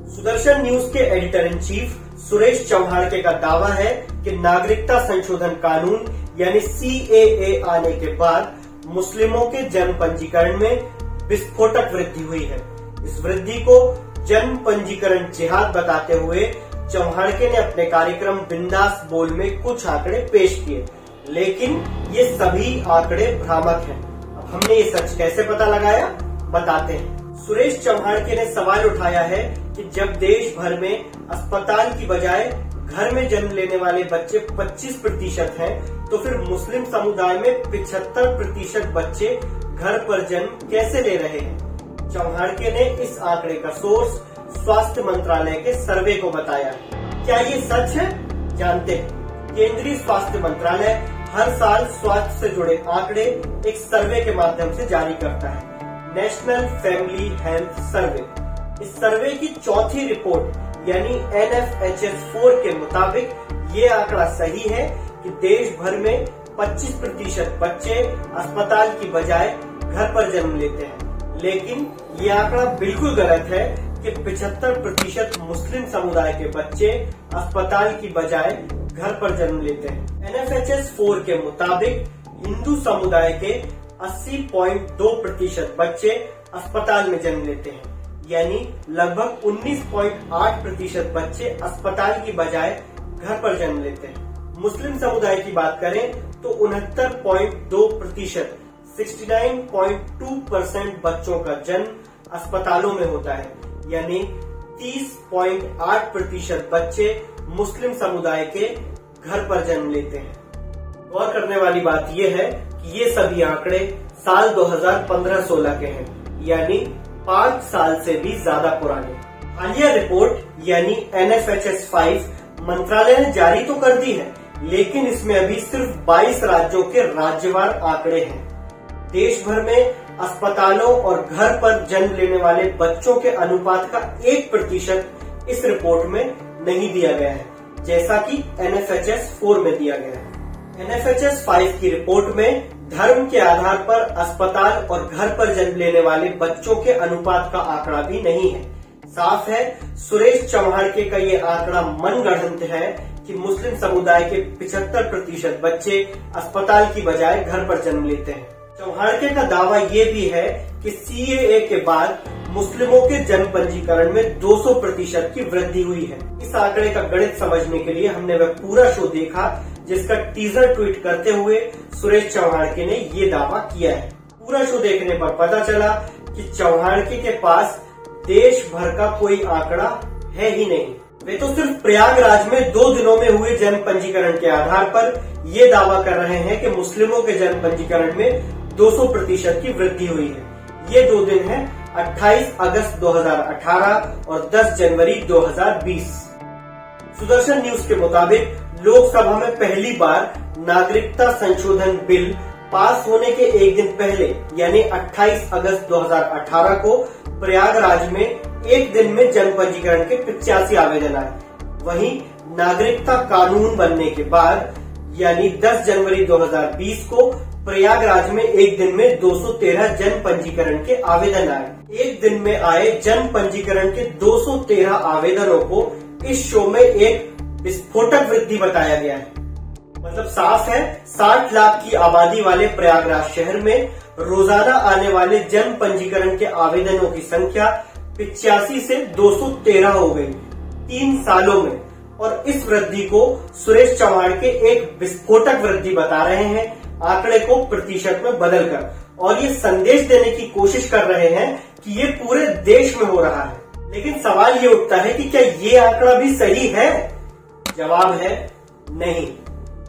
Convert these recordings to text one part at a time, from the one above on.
Sudarshan news के editor in chief Suresh चौहाड़के का दावा है कि नागरिकता संशोधन कानून यानी CAA आने के बाद मुस्लिमों के जन्म पंजीकरण में विस्फोटक वृद्धि हुई है। इस वृद्धि को जन्म पंजीकरण जिहाद बताते हुए चौहाड़के ने अपने कार्यक्रम बिंदास बोल में कुछ आंकड़े पेश किए, लेकिन ये सभी आंकड़े भ्रामक हैं। अब हमने ये सच कैसे पता लगाया, बताते हैं। सुरेश चौहाड़के ने सवाल उठाया है कि जब देश भर में अस्पताल की बजाय घर में जन्म लेने वाले बच्चे 25% हैं, तो फिर मुस्लिम समुदाय में 75% बच्चे घर पर जन्म कैसे ले रहे हैं। चौहाड़के ने इस आंकड़े का सोर्स स्वास्थ्य मंत्रालय के सर्वे को बताया है। क्या ये सच है, जानते हैं। केंद्रीय स्वास्थ्य मंत्रालय हर साल स्वास्थ्य से जुड़े आंकड़े एक सर्वे के माध्यम से जारी करता है, नेशनल फैमिली हेल्थ सर्वे। इस सर्वे की चौथी रिपोर्ट यानी NFHS4 के मुताबिक ये आंकड़ा सही है कि देश भर में 25% बच्चे अस्पताल की बजाय घर पर जन्म लेते हैं, लेकिन ये आंकड़ा बिल्कुल गलत है कि 75% मुस्लिम समुदाय के बच्चे अस्पताल की बजाय घर पर जन्म लेते हैं। NFHS4 के मुताबिक हिंदू समुदाय के 80.2% बच्चे अस्पताल में जन्म लेते हैं, यानी लगभग 19.8% बच्चे अस्पताल की बजाय घर पर जन्म लेते हैं। मुस्लिम समुदाय की बात करें तो 69.2%, 69.2% बच्चों का जन्म अस्पतालों में होता है, यानी 30.8% बच्चे मुस्लिम समुदाय के घर पर जन्म लेते हैं। गौर करने वाली बात यह है कि ये सभी आंकड़े साल 2015-16 के हैं, यानी 5 साल से भी ज्यादा पुराने। हालिया रिपोर्ट यानी NFHS5 मंत्रालय ने जारी तो कर दी है, लेकिन इसमें अभी सिर्फ 22 राज्यों के राज्यवार आंकड़े हैं। देश भर में अस्पतालों और घर पर जन्म लेने वाले बच्चों के अनुपात का 1% इस रिपोर्ट में नहीं दिया गया है, जैसा कि NFHS4 में दिया गया है। NFHS5 की रिपोर्ट में धर्म के आधार पर अस्पताल और घर पर जन्म लेने वाले बच्चों के अनुपात का आंकड़ा भी नहीं है। साफ है, सुरेश चौहाड़के का ये आंकड़ा मनगढ़ंत है कि मुस्लिम समुदाय के 75% बच्चे अस्पताल की बजाय घर पर जन्म लेते हैं। चौहाड़के का दावा ये भी है कि CAA के बाद मुस्लिमों के जन्म पंजीकरण में 200% की वृद्धि हुई है। इस आंकड़े का गणित समझने के लिए हमने वह पूरा शो देखा जिसका टीजर ट्वीट करते हुए सुरेश चौहाड़के ने ये दावा किया है। पूरा शो देखने पर पता चला कि चौहाड़के के पास देश भर का कोई आंकड़ा है ही नहीं। वे तो सिर्फ प्रयागराज में 2 दिनों में हुए जन्म पंजीकरण के आधार पर ये दावा कर रहे हैं कि मुस्लिमों के जन्म पंजीकरण में 200% की वृद्धि हुई है। ये 2 दिन हैं 28 अगस्त 2018 और 10 जनवरी 2020। सुदर्शन न्यूज के मुताबिक लोकसभा में पहली बार नागरिकता संशोधन बिल पास होने के एक दिन पहले यानी 28 अगस्त 2018 को प्रयागराज में एक दिन में जन्म पंजीकरण के 85 आवेदन आए। वहीं नागरिकता कानून बनने के बाद यानी 10 जनवरी 2020 को प्रयागराज में एक दिन में 213 जन्म पंजीकरण के आवेदन आए। एक दिन में आए जन्म पंजीकरण के 213 आवेदनों को इस शो में एक विस्फोटक वृद्धि बताया गया है। मतलब साफ है, 60 लाख की आबादी वाले प्रयागराज शहर में रोजाना आने वाले जन्म पंजीकरण के आवेदनों की संख्या 85 से 213 हो गई 3 सालों में। और इस वृद्धि को सुरेश चौहाड़के एक विस्फोटक वृद्धि बता रहे हैं, आंकड़े को प्रतिशत में बदलकर, और ये संदेश देने की कोशिश कर रहे हैं कि ये पूरे देश में हो रहा है। लेकिन सवाल ये उठता है कि क्या ये आंकड़ा भी सही है? जवाब है नहीं।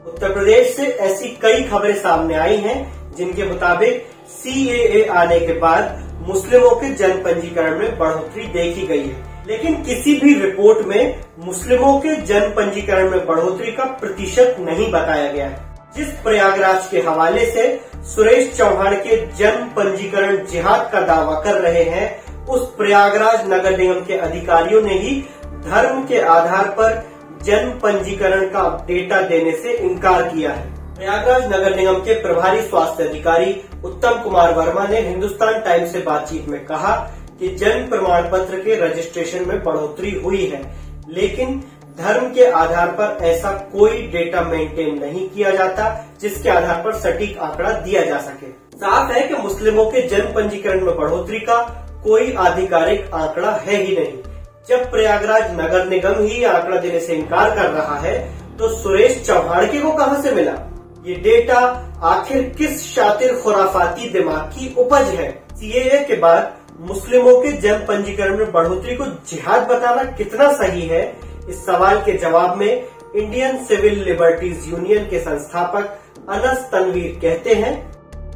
उत्तर प्रदेश से ऐसी कई खबरें सामने आई हैं जिनके मुताबिक CAA आने के बाद मुस्लिमों के जन्म पंजीकरण में बढ़ोतरी देखी गई है, लेकिन किसी भी रिपोर्ट में मुस्लिमों के जन्म पंजीकरण में बढ़ोतरी का प्रतिशत नहीं बताया गया है। जिस प्रयागराज के हवाले से सुरेश चौहाड़के जन्म पंजीकरण जिहाद का दावा कर रहे हैं, उस प्रयागराज नगर निगम के अधिकारियों ने ही धर्म के आधार पर जन्म पंजीकरण का डेटा देने से इनकार किया है। प्रयागराज नगर निगम के प्रभारी स्वास्थ्य अधिकारी उत्तम कुमार वर्मा ने हिंदुस्तान टाइम्स से बातचीत में कहा कि जन्म प्रमाण पत्र के रजिस्ट्रेशन में बढ़ोतरी हुई है, लेकिन धर्म के आधार पर ऐसा कोई डेटा मेंटेन नहीं किया जाता जिसके आधार पर सटीक आंकड़ा दिया जा सके। साफ है कि मुस्लिमों के जन्म पंजीकरण में बढ़ोतरी का कोई आधिकारिक आंकड़ा है ही नहीं। जब प्रयागराज नगर निगम ही आंकड़ा देने से इनकार कर रहा है तो सुरेश चौहाड़के को कहां से मिला? ये डेटा आखिर किस शातिर खुराफाती दिमाग की उपज है? सीएए के बाद मुस्लिमों के जन्म पंजीकरण में बढ़ोतरी को जिहाद बताना कितना सही है? इस सवाल के जवाब में इंडियन सिविल लिबर्टीज यूनियन के संस्थापक अनस तनवीर कहते हैं,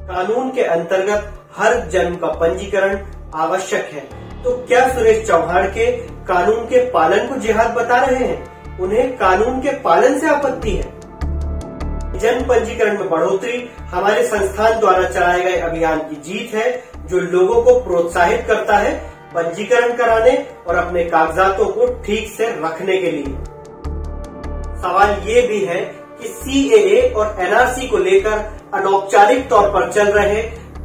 कानून के अंतर्गत हर जन्म का पंजीकरण आवश्यक है। तो क्या सुरेश चौहाड़के कानून के पालन को जिहाद बता रहे हैं? उन्हें कानून के पालन से आपत्ति है। जन्म पंजीकरण में बढ़ोतरी हमारे संस्थान द्वारा चलाए गए अभियान की जीत है, जो लोगों को प्रोत्साहित करता है पंजीकरण कराने और अपने कागजातों को ठीक से रखने के लिए। सवाल ये भी है कि सीएए और एनआरसी को लेकर अनौपचारिक तौर पर चल रहे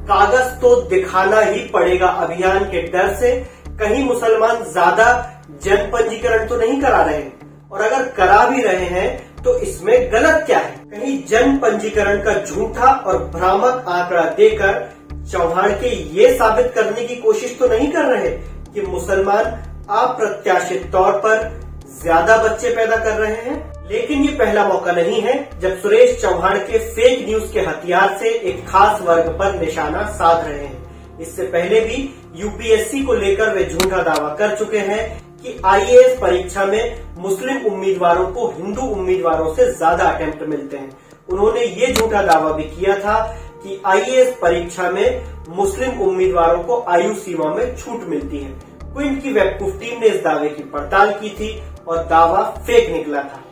कागज तो दिखाना ही पड़ेगा अभियान के डर से कहीं मुसलमान ज्यादा जन्म पंजीकरण तो नहीं करा रहे, और अगर करा भी रहे हैं तो इसमें गलत क्या है? कहीं जन्म पंजीकरण का झूठा और भ्रामक आंकड़ा देकर चौहाड़के ये साबित करने की कोशिश तो नहीं कर रहे कि मुसलमान अप्रत्याशित तौर पर ज्यादा बच्चे पैदा कर रहे हैं? लेकिन ये पहला मौका नहीं है जब सुरेश चौहाड़के फेक न्यूज के हथियार से एक खास वर्ग पर निशाना साध रहे हैं। इससे पहले भी यूपीएससी को लेकर वे झूठा दावा कर चुके हैं कि आईएएस परीक्षा में मुस्लिम उम्मीदवारों को हिंदू उम्मीदवारों से ज्यादा अटेम्प्ट मिलते हैं। उन्होंने ये झूठा दावा भी किया था कि आईएएस परीक्षा में मुस्लिम उम्मीदवारों को आयु सीमा में छूट मिलती है। क्विंट की वेबकूफ टीम ने इस दावे की पड़ताल की थी और दावा फेक निकला था।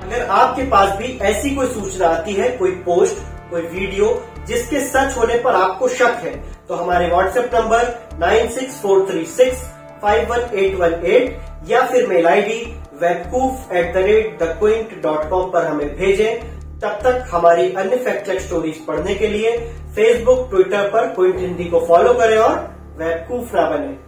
अगर आपके पास भी ऐसी कोई सूचना आती है, कोई पोस्ट, कोई वीडियो जिसके सच होने पर आपको शक है, तो हमारे व्हाट्सएप नंबर 9643651818 या फिर मेल आईडी webkoof@thequint.com पर हमें भेजें। तब तक हमारी अन्य फैक्ट चेक स्टोरीज पढ़ने के लिए फेसबुक, ट्विटर पर क्विंट हिंदी को फॉलो करें और वेबकूफ ना बने।